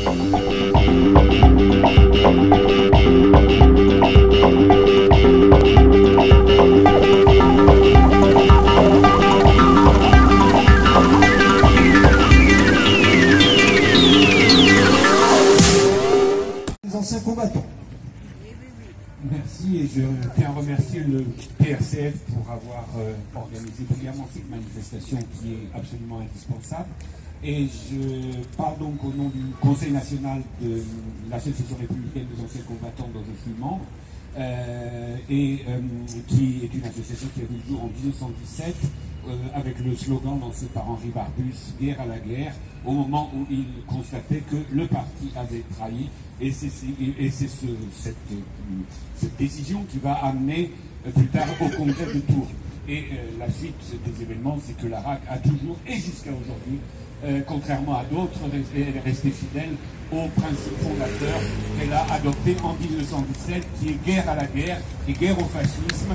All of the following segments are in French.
Anciens combattants. Merci, et je tiens à remercier le PRCF pour avoir organisé brillamment cette manifestation qui est absolument indispensable. Et je parle donc au nom du Conseil national de l'Association républicaine des anciens combattants dont je suis membre, qui est une association qui a vu le jour en 1917 avec le slogan lancé par Henri Barbus, guerre à la guerre, au moment où il constatait que le parti avait trahi. Et c'est cette décision qui va amener plus tard au congrès de Tours. Et la suite des événements, c'est que la RAC a toujours, et jusqu'à aujourd'hui, contrairement à d'autres, elle est restée fidèle aux principes fondateurs qu'elle a adoptés en 1917, qui est guerre à la guerre et guerre au fascisme.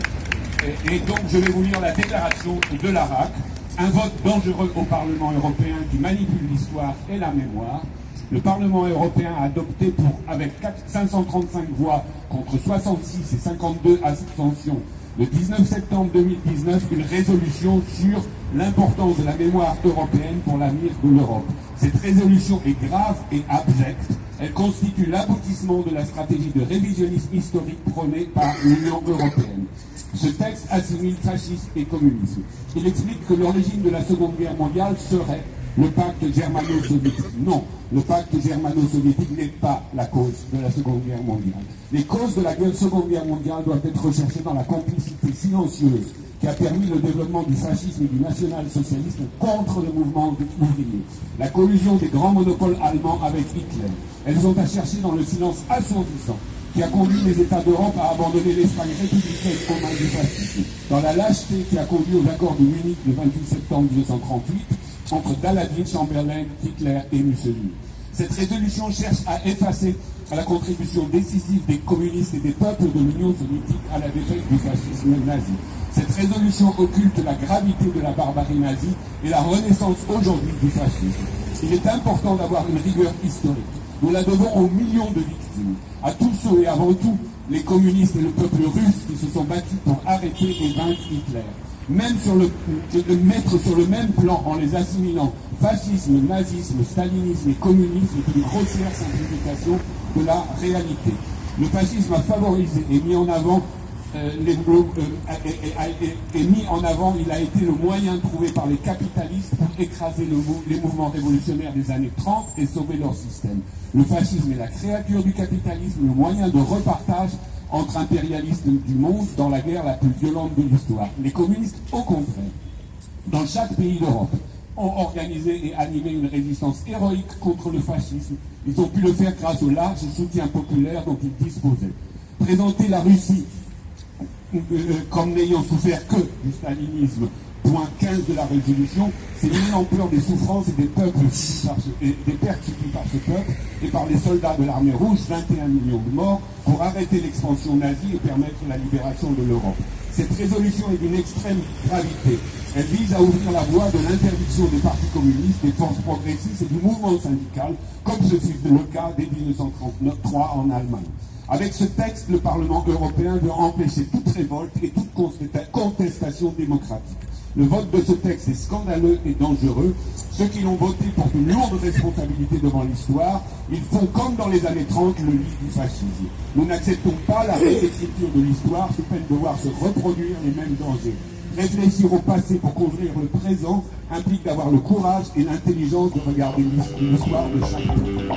Et donc je vais vous lire la déclaration de la RAC, un vote dangereux au Parlement européen qui manipule l'histoire et la mémoire. Le Parlement européen a adopté avec 535 voix contre 66 et 52 abstentions le 19 septembre 2019 une résolution sur l'importance de la mémoire européenne pour l'avenir de l'Europe. Cette résolution est grave et abjecte. Elle constitue l'aboutissement de la stratégie de révisionnisme historique prônée par l'Union européenne. Ce texte assimile fascisme et communisme. Il explique que l'origine de la Seconde Guerre mondiale serait le pacte germano-soviétique. Non, le pacte germano-soviétique n'est pas la cause de la Seconde Guerre mondiale. Les causes de la Seconde Guerre mondiale doivent être recherchées dans la complicité silencieuse qui a permis le développement du fascisme et du national-socialisme contre le mouvement ouvrier. La collusion des grands monopoles allemands avec Hitler. Elles sont à chercher dans le silence assourdissant qui a conduit les États d'Europe à abandonner l'Espagne républicaine aux mains du fascisme. Dans la lâcheté qui a conduit aux accords de Munich le 28 septembre 1938, entre Daladier, Chamberlain, Hitler et Mussolini. Cette résolution cherche à effacer la contribution décisive des communistes et des peuples de l'Union soviétique à la défaite du fascisme nazi. Cette résolution occulte la gravité de la barbarie nazie et la renaissance aujourd'hui du fascisme. Il est important d'avoir une rigueur historique. Nous la devons aux millions de victimes, à tous ceux et avant tout les communistes et le peuple russe qui se sont battus pour arrêter et vaincre Hitler. Même de mettre sur le même plan en les assimilant fascisme, nazisme, stalinisme et communisme est une grossière simplification de la réalité. Le fascisme a favorisé et mis en avant il a été le moyen trouvé par les capitalistes pour écraser les mouvements révolutionnaires des années 30 et sauver leur système. Le fascisme est la créature du capitalisme, le moyen de repartage entre impérialistes du monde dans la guerre la plus violente de l'histoire. Les communistes, au contraire, dans chaque pays d'Europe, ont organisé et animé une résistance héroïque contre le fascisme. Ils ont pu le faire grâce au large soutien populaire dont ils disposaient. Présenter la Russie comme n'ayant souffert que du stalinisme, point 15 de la résolution, c'est nier l'ampleur des souffrances et des peuples des pertes subies par ce peuple et par les soldats de l'armée rouge, 21 millions de morts, pour arrêter l'expansion nazie et permettre la libération de l'Europe. Cette résolution est d'une extrême gravité. Elle vise à ouvrir la voie de l'interdiction des partis communistes, des forces progressistes et du mouvement syndical, comme ce fut le cas dès 1933 en Allemagne. Avec ce texte, le Parlement européen veut empêcher toute révolte et toute contestation démocratique. Le vote de ce texte est scandaleux et dangereux. Ceux qui l'ont voté portent une lourde responsabilité devant l'histoire. Ils font comme dans les années 30 le lit du fascisme. Nous n'acceptons pas la réécriture de l'histoire sous peine de voir se reproduire les mêmes dangers. Réfléchir au passé pour construire le présent implique d'avoir le courage et l'intelligence de regarder l'histoire de chaque peuple.